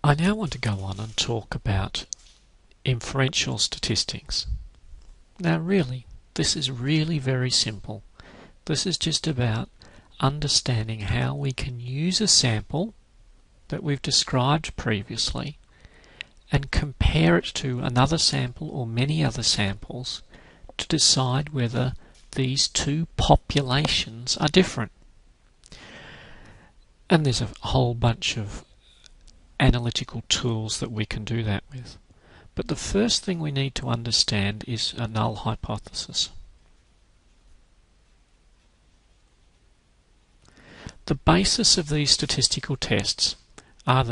I now want to go on and talk about inferential statistics. Now really, this is really very simple. This is just about understanding how we can use a sample that we've described previously and compare it to another sample or many other samples to decide whether these two populations are different. And there's a whole bunch of analytical tools that we can do that with. But the first thing we need to understand is a null hypothesis. The basis of these statistical tests are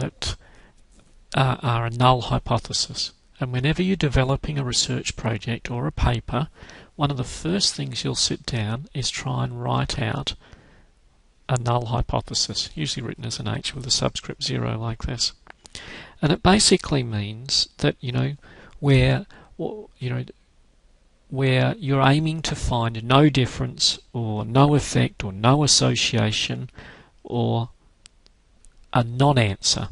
a null hypothesis. And whenever you're developing a research project or a paper, one of the first things you'll sit down is try and write out a null hypothesis, usually written as an H with a subscript 0 like this. And it basically means that, where you're aiming to find no difference or no effect or no association or a non-answer.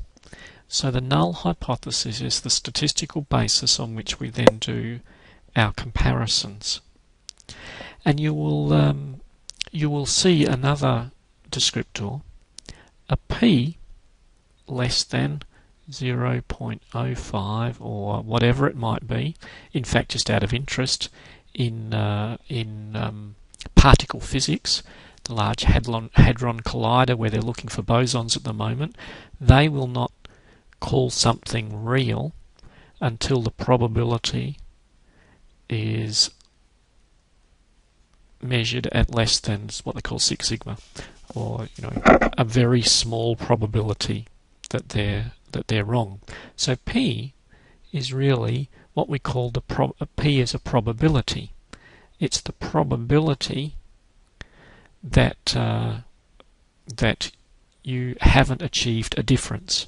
So the null hypothesis is the statistical basis on which we then do our comparisons. And you will see another descriptor, a p less than 0.05 or whatever it might be. In fact, just out of interest, in particle physics, the Large Hadron Collider, where they're looking for bosons at the moment, they will not call something real until the probability is measured at less than what they call 6 sigma, or a very small probability that they're wrong. So P is really what we call P is a probability. It's the probability that you haven't achieved a difference.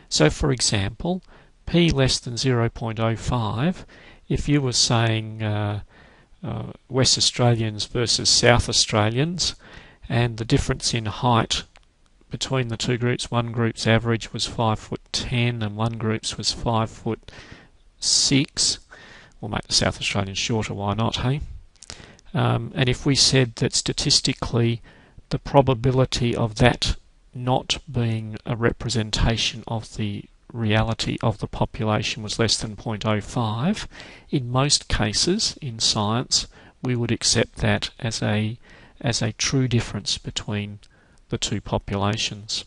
So for example, P less than 0.05, if you were saying West Australians versus South Australians, and the difference in height between the two groups, one group's average was 5'10" and one group's was 5'6", we'll make the South Australians shorter, why not, hey? And if we said that statistically the probability of that not being a representation of the reality of the population was less than 0.05, in most cases in science we would accept that as a true difference between the two populations.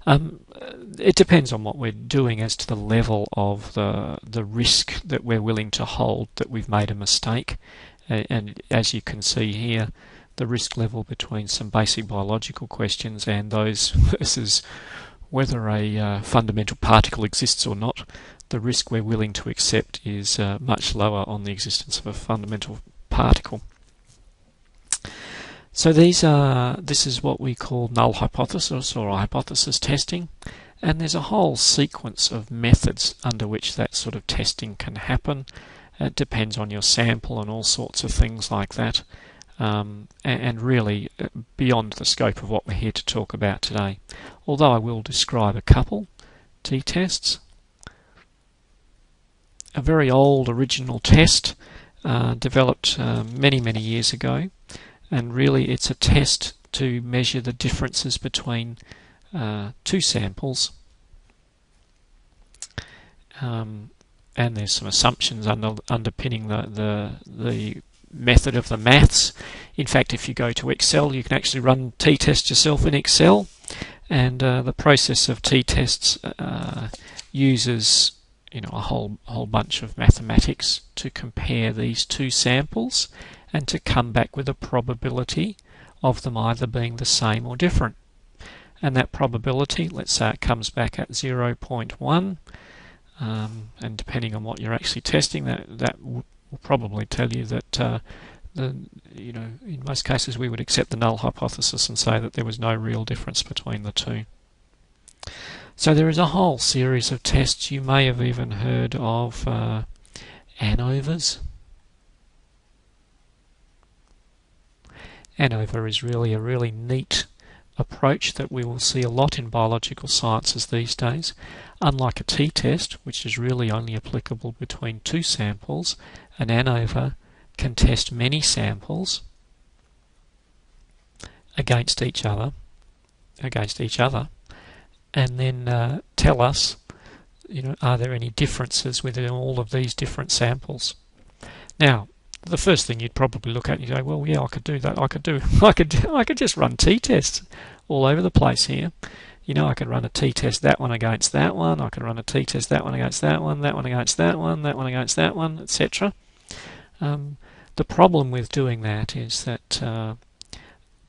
It depends on what we're doing as to the level of the risk that we're willing to hold that we've made a mistake. And as you can see here, the risk level between some basic biological questions and those versus whether a fundamental particle exists or not, the risk we're willing to accept is much lower on the existence of a fundamental particle. So this is what we call null hypothesis or hypothesis testing, and there's a whole sequence of methods under which that sort of testing can happen. It depends on your sample and all sorts of things like that, and really beyond the scope of what we're here to talk about today. Although I will describe a couple t-tests. A very old original test developed many years ago, and really it's a test to measure the differences between two samples, and there's some assumptions underpinning the method of the maths. In fact, if you go to Excel, you can actually run t-test yourself in Excel, and the process of t-tests uses a whole bunch of mathematics to compare these two samples and to come back with a probability of them either being the same or different. And that probability, let's say it comes back at 0.1, and depending on what you're actually testing, that will probably tell you that in most cases we would accept the null hypothesis and say that there was no real difference between the two. So there is a whole series of tests. You may have even heard of ANOVAs. ANOVA is really a really neat approach that we will see a lot in biological sciences these days. Unlike a t-test, which is really only applicable between two samples, an ANOVA can test many samples against each other, and then tell us, are there any differences within all of these different samples? Now, the first thing you'd probably look at, you go, well, yeah, I could do that. I could just run t-tests all over the place here. I could run a t-test that one against that one. I could run a t-test that one against that one, that one against that one, that one against that one, etc. The problem with doing that is that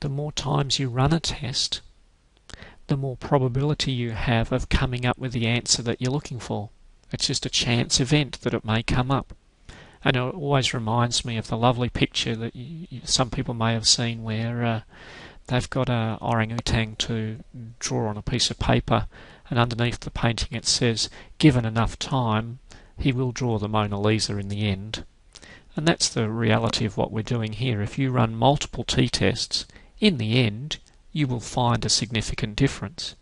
the more times you run a test, the more probability you have of coming up with the answer that you're looking for. It's just a chance event that it may come up. And it always reminds me of the lovely picture that some people may have seen where they've got an orangutan to draw on a piece of paper, and underneath the painting it says, given enough time, he will draw the Mona Lisa in the end. And that's the reality of what we're doing here. If you run multiple t-tests, in the end, you will find a significant difference.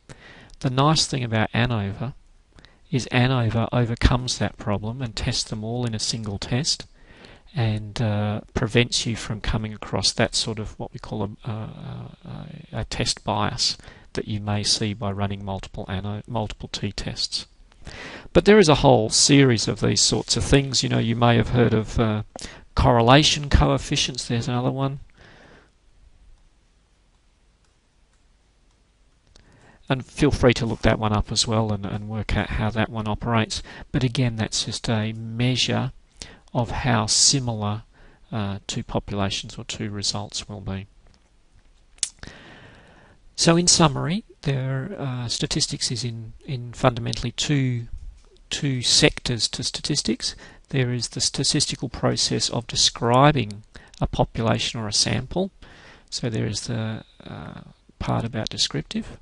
The nice thing about ANOVA is ANOVA overcomes that problem and tests them all in a single test, and prevents you from coming across that sort of what we call a test bias that you may see by running multiple t-tests. But there is a whole series of these sorts of things. You may have heard of correlation coefficients. There's another one. And feel free to look that one up as well and work out how that one operates. But again, that's just a measure of how similar two populations or two results will be. So in summary, statistics is in fundamentally two sectors to statistics. There is the statistical process of describing a population or a sample. So there is the part about descriptive.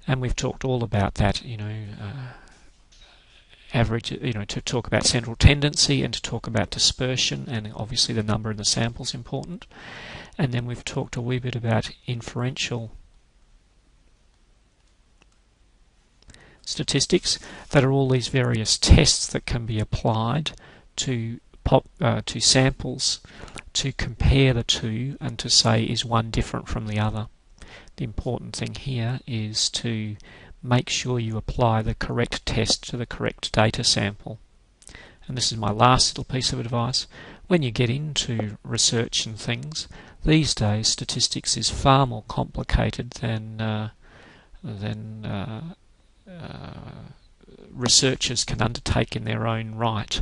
And we've talked all about that, average, to talk about central tendency and to talk about dispersion, and obviously the number in the sample is important. And then we've talked a wee bit about inferential statistics, that are all these various tests that can be applied to samples to compare the two and to say, is one different from the other? The important thing here is to make sure you apply the correct test to the correct data sample. And this is my last little piece of advice. When you get into research and things, these days statistics is far more complicated than researchers can undertake in their own right.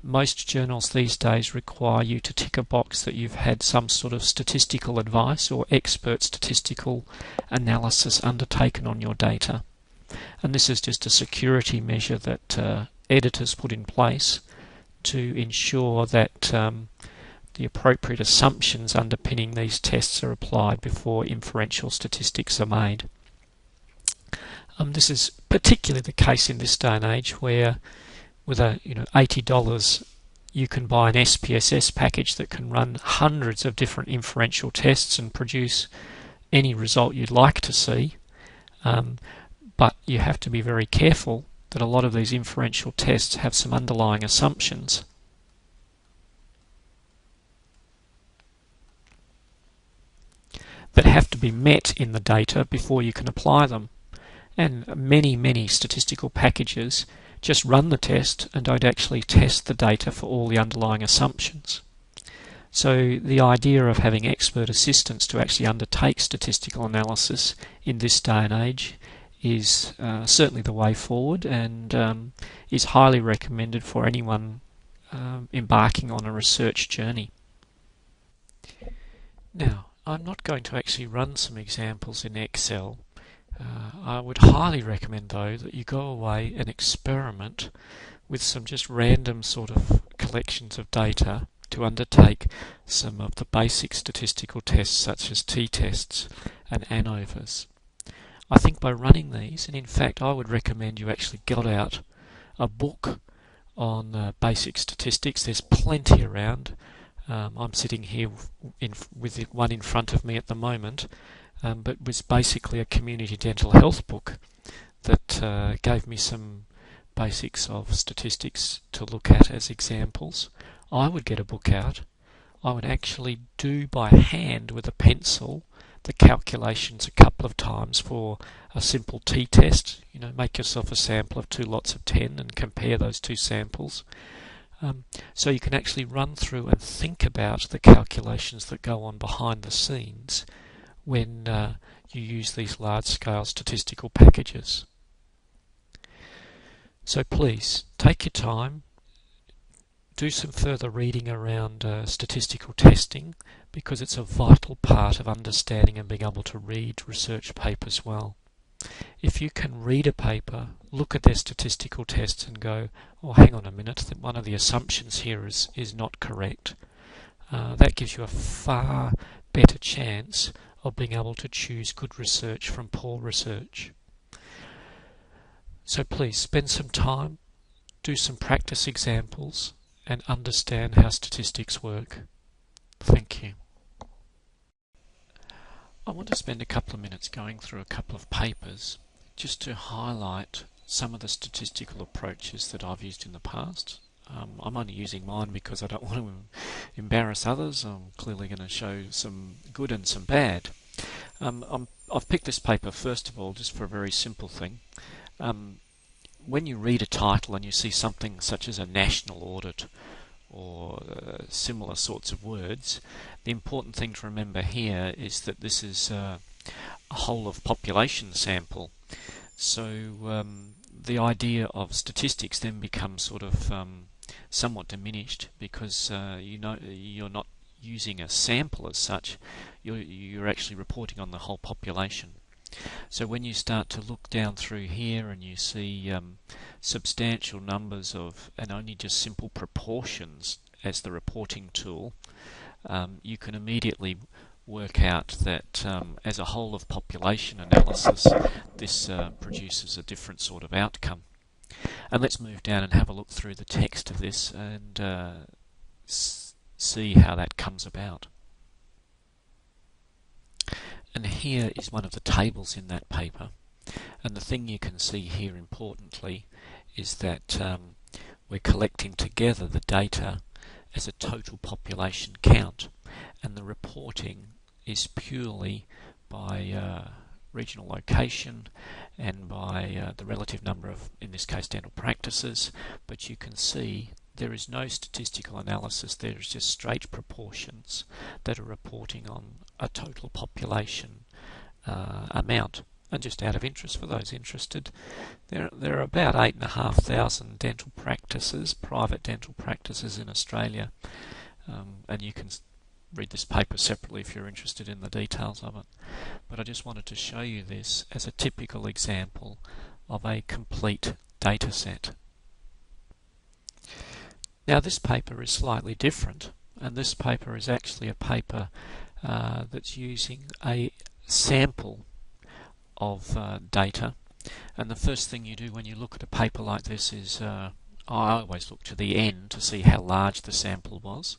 Most journals these days require you to tick a box that you've had some sort of statistical advice or expert statistical analysis undertaken on your data. And this is just a security measure that editors put in place to ensure that the appropriate assumptions underpinning these tests are applied before inferential statistics are made. This is particularly the case in this day and age, where with $80 you can buy an SPSS package that can run hundreds of different inferential tests and produce any result you'd like to see. But you have to be very careful that a lot of these inferential tests have some underlying assumptions. That have to be met in the data before you can apply them. And many statistical packages just run the test and don't actually test the data for all the underlying assumptions. So the idea of having expert assistants to actually undertake statistical analysis in this day and age is certainly the way forward, and is highly recommended for anyone embarking on a research journey. Now, I'm not going to actually run some examples in Excel. I would highly recommend, though, that you go away and experiment with some just random sort of collections of data to undertake some of the basic statistical tests such as t-tests and ANOVAs. I think by running these, and in fact I would recommend you actually get out a book on basic statistics. There's plenty around. I'm sitting here with one in front of me at the moment, but it was basically a community dental health book that gave me some basics of statistics to look at as examples. I would get a book out. I would actually do by hand with a pencil the calculations a couple of times for a simple t-test. Make yourself a sample of 2 lots of 10 and compare those 2 samples. So you can actually run through and think about the calculations that go on behind the scenes when you use these large-scale statistical packages. So please, take your time, do some further reading around statistical testing, because it's a vital part of understanding and being able to read research papers well. If you can read a paper, look at their statistical tests and go, oh, hang on a minute, one of the assumptions here is not correct, that gives you a far better chance of being able to choose good research from poor research. So please spend some time, do some practice examples, and understand how statistics work. Thank you. I want to spend a couple of minutes going through a couple of papers just to highlight some of the statistical approaches that I've used in the past. I'm only using mine because I don't want to embarrass others. I'm clearly going to show some good and some bad. I've picked this paper first of all just for a very simple thing. When you read a title and you see something such as a national audit or similar sorts of words, the important thing to remember here is that this is a whole of population sample. So the idea of statistics then becomes sort of somewhat diminished, because you're not using a sample as such, you're actually reporting on the whole population. So when you start to look down through here and you see substantial numbers of, and only just simple proportions as the reporting tool, you can immediately work out that as a whole of population analysis, this produces a different sort of outcome. And let's move down and have a look through the text of this and see how that comes about. And here is one of the tables in that paper, and the thing you can see here importantly is that we're collecting together the data as a total population count, and the reporting is purely by regional location and by the relative number of, in this case, dental practices. But you can see there is no statistical analysis, there is just straight proportions that are reporting on a total population amount. And just out of interest for those interested, there are about 8,500 dental practices, private dental practices in Australia, and you can read this paper separately if you're interested in the details of it. But I just wanted to show you this as a typical example of a complete data set. Now this paper is slightly different, and this paper is actually a paper that's using a sample of data. And the first thing you do when you look at a paper like this is I always look to the end to see how large the sample was,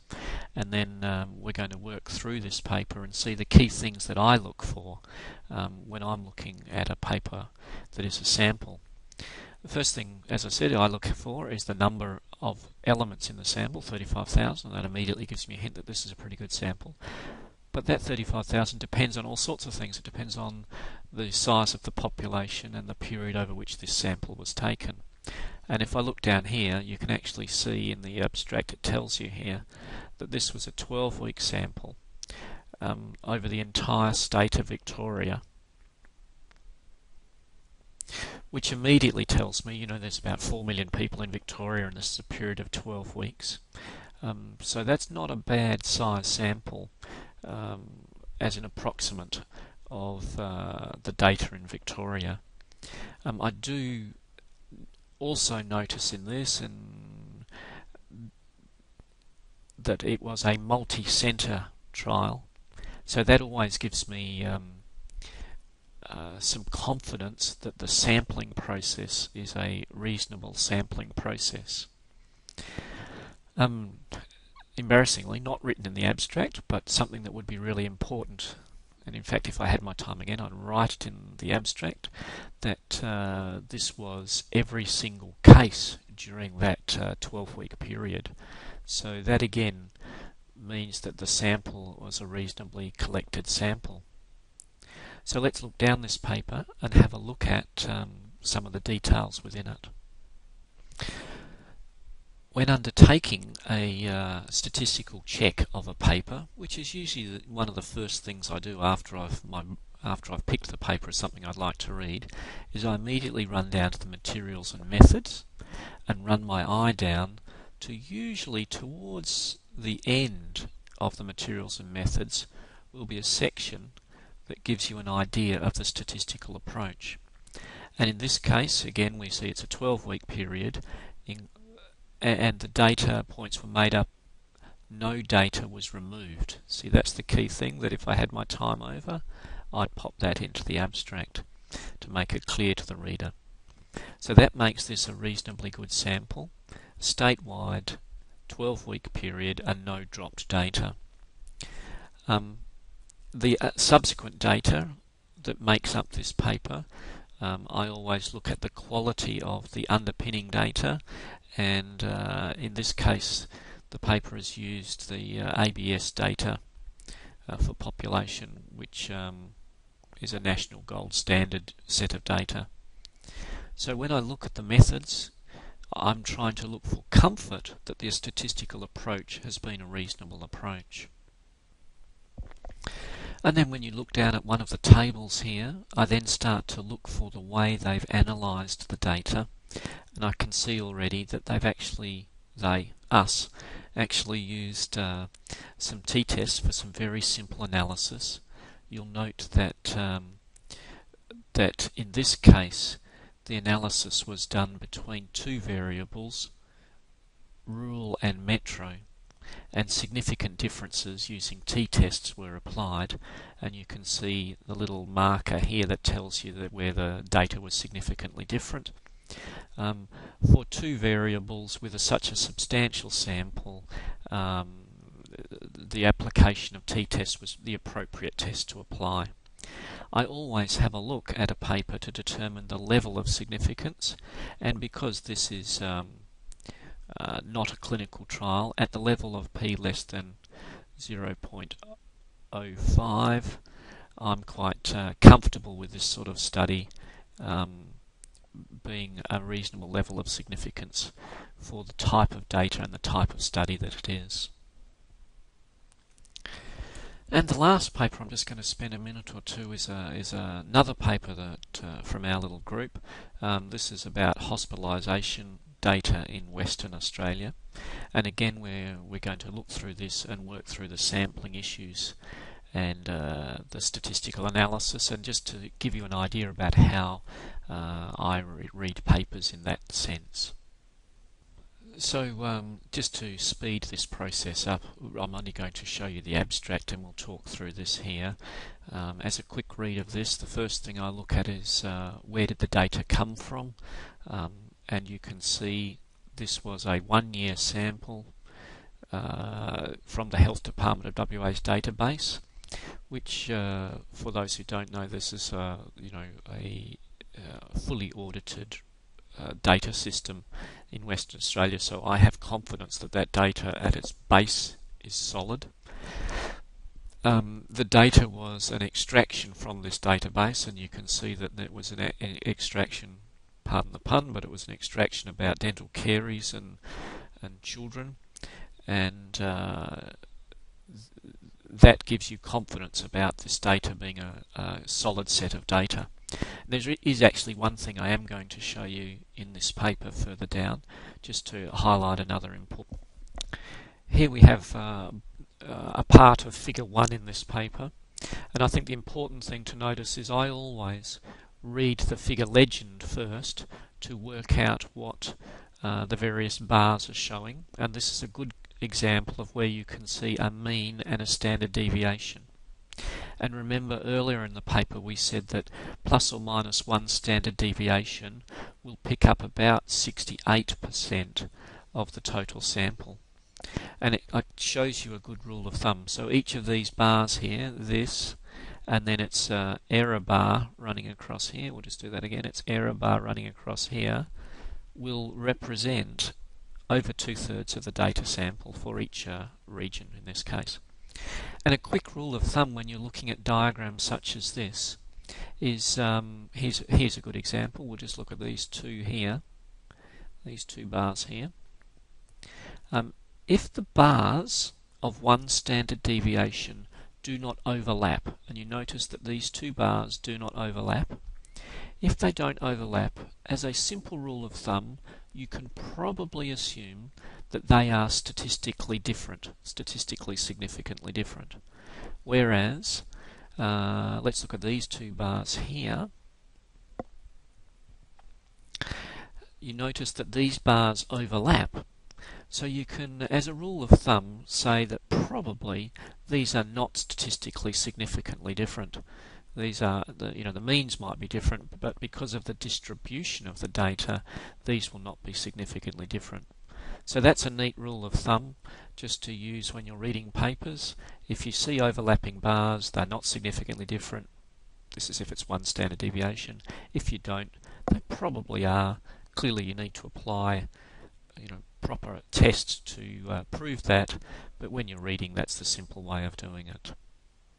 and then we're going to work through this paper and see the key things that I look for when I'm looking at a paper that is a sample. The first thing, as I said, I look for is the number of elements in the sample, 35,000. That immediately gives me a hint that this is a pretty good sample. But that 35,000 depends on all sorts of things. It depends on the size of the population and the period over which this sample was taken. And if I look down here, you can actually see in the abstract it tells you here that this was a 12-week sample over the entire state of Victoria, which immediately tells me, there's about 4 million people in Victoria and this is a period of 12 weeks. So that's not a bad size sample as an approximate of the data in Victoria. I do also notice in this that it was a multi-centre trial, so that always gives me some confidence that the sampling process is a reasonable sampling process. embarrassingly not written in the abstract, but something that would be really important. And in fact, if I had my time again, I'd write it in the abstract that this was every single case during that 12-week period. So that again means that the sample was a reasonably collected sample. So let's look down this paper and have a look at some of the details within it. When undertaking a statistical check of a paper, which is usually one of the first things I do after I've picked the paper as something I'd like to read, is I immediately run down to the materials and methods and run my eye down to usually towards the end of the materials and methods will be a section that gives you an idea of the statistical approach. And in this case, again, we see it's a 12-week period, and the data points were made up. No data was removed. See, that's the key thing, that if I had my time over, I'd pop that into the abstract to make it clear to the reader. So that makes this a reasonably good sample, statewide, 12-week period, and no dropped data. The subsequent data that makes up this paper, I always look at the quality of the underpinning data, and in this case the paper has used the ABS data for population, which is a national gold standard set of data. So when I look at the methods, I'm trying to look for comfort that the statistical approach has been a reasonable approach. And then when you look down at one of the tables here, I then start to look for the way they've analysed the data, and I can see already that they've actually, us, used some t-tests for some very simple analysis. You'll note that that in this case the analysis was done between two variables, rural and metro, and significant differences using t-tests were applied, and you can see the little marker here that tells you that where the data was significantly different. For two variables with such a substantial sample, the application of t-tests was the appropriate test to apply. I always have a look at a paper to determine the level of significance, and because this is not a clinical trial, at the level of p less than 0.05, I'm quite comfortable with this sort of study being a reasonable level of significance for the type of data and the type of study that it is. And the last paper I'm just going to spend a minute or two is another paper that from our little group. This is about hospitalization data in Western Australia, and again we're going to look through this and work through the sampling issues and the statistical analysis, and just to give you an idea about how I read papers in that sense. So just to speed this process up, I'm only going to show you the abstract and we'll talk through this here. As a quick read of this, the first thing I look at is where did the data come from, and you can see this was a 1-year sample from the Health Department of WA's database, which for those who don't know, this is a fully audited data system in Western Australia, so I have confidence that that data at its base is solid. The data was an extraction from this database, and you can see that it was an extraction, pardon the pun, but it was an extraction about dental caries and children, and that gives you confidence about this data being a solid set of data. There is actually one thing I am going to show you in this paper further down, just to highlight another important. Here we have a part of figure 1 in this paper, and I think the important thing to notice is I always read the figure legend first to work out what the various bars are showing, and this is a good example of where you can see a mean and a standard deviation. And remember, earlier in the paper we said that plus or minus 1 standard deviation will pick up about 68% of the total sample. And it shows you a good rule of thumb. So each of these bars here, this, and then it's error bar running across here. We'll just do that again. It's error bar running across here will represent over 2/3 of the data sample for each region in this case. And a quick rule of thumb when you're looking at diagrams such as this is, here's a good example. We'll just look at these two here, these two bars here. If the bars of one standard deviation do not overlap, and you notice that these two bars do not overlap, if they don't overlap, as a simple rule of thumb, you can probably assume that they are statistically different, statistically significantly different. Whereas, let's look at these two bars here. You notice that these bars overlap. So you can, as a rule of thumb, say that probably these are not statistically significantly different. These are, the means might be different, but because of the distribution of the data, these will not be significantly different. So that's a neat rule of thumb just to use when you're reading papers. If you see overlapping bars, they're not significantly different. This is if it's one standard deviation. If you don't, they probably are. Clearly you need to apply proper tests to prove that, but when you're reading, that's the simple way of doing it.